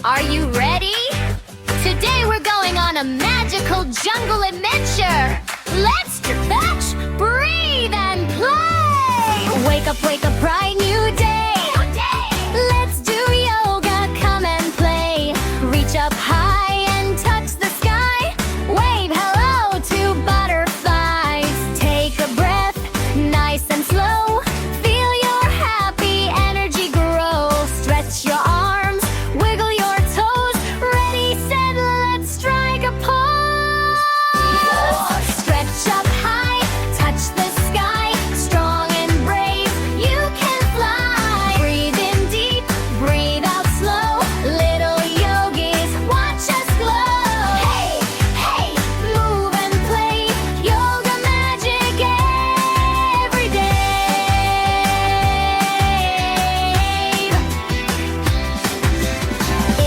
Are you ready? Today we're going on a magical jungle adventure. Let's stretch, breathe, and play. Wake up, bright new day. Let's do yoga, come and play. Reach up high and touch the sky. Wave hello to butterflies. Take a breath, nice and slow. Feel your happy energy grow. Stretch your arms, wiggle your toes. Ready, set, let's strike a pose. Stretch up high, touch the sky. Strong and brave, you can fly. Breathe in deep, breathe out slow. Little yogis, watch us glow. Hey, hey, move and play. Yoga magic every day.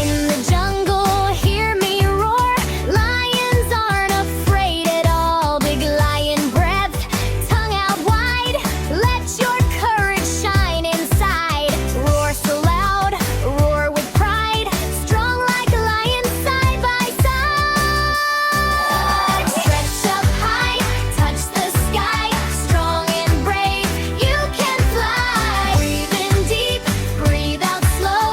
In the jungle, hear me roar. Lions aren't afraid at all. Big lion breath, tongue out wide. Let your courage shine inside. Roar so loud, roar with pride. Strong like a lion, side by side. Stretch up high, touch the sky. Strong and brave, you can fly. Breathe in deep, breathe out slow.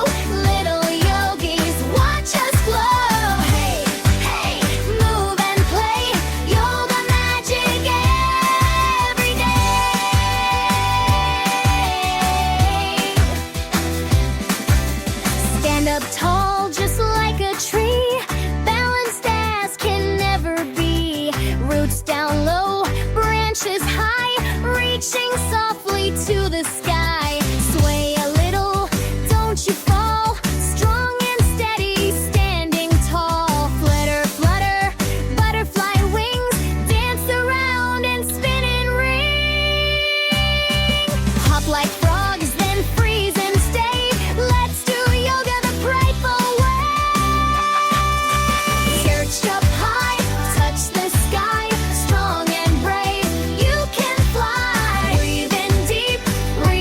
Little yogis, watch us glow. Hey, hey, move and play. Yoga magic every day. Stand up tall, just like a tree. Balanced as can never be. Roots down low, branches high. Reaching softly to the sky. Sway a little, don't you fall. Strong and steady, standing tall. Flutter, flutter, butterfly wings. Dance around and spin and ring. Hop like frogs, then freeze and stay. Let's do yoga the prideful way. Search up high, touch the sky. Strong and brave, you can fly. Breathe in deep, breathe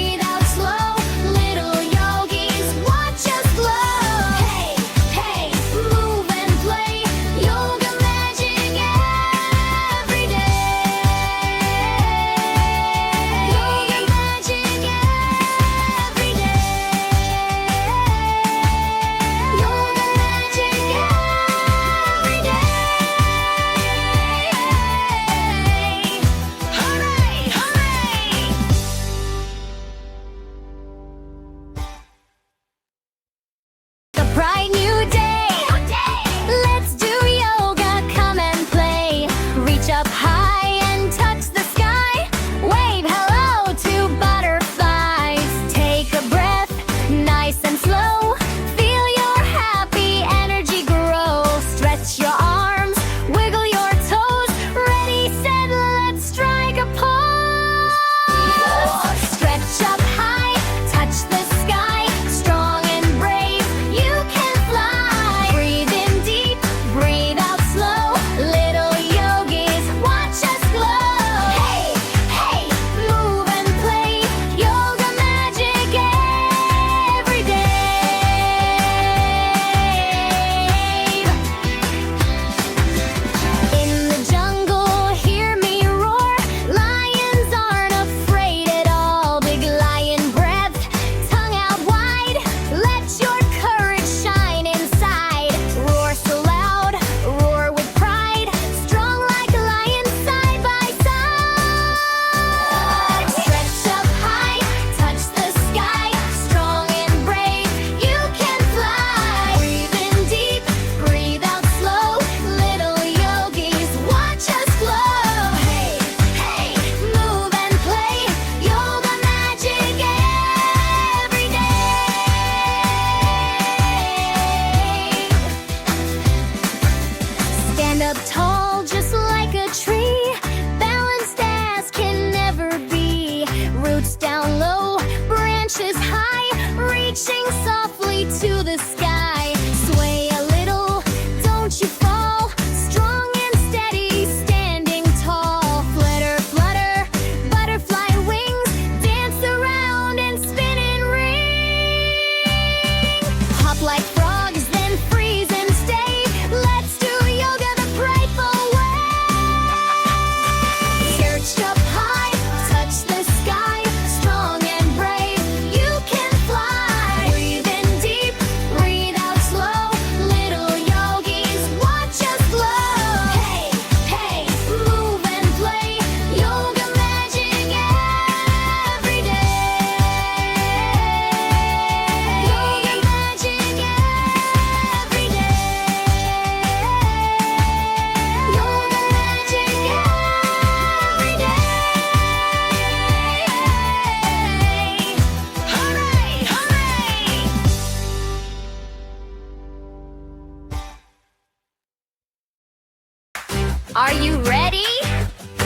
Are you ready?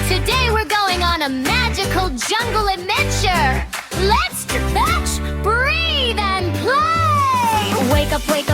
Today we're going on a magical jungle adventure. Let's stretch, breathe, and play. Wake up, bright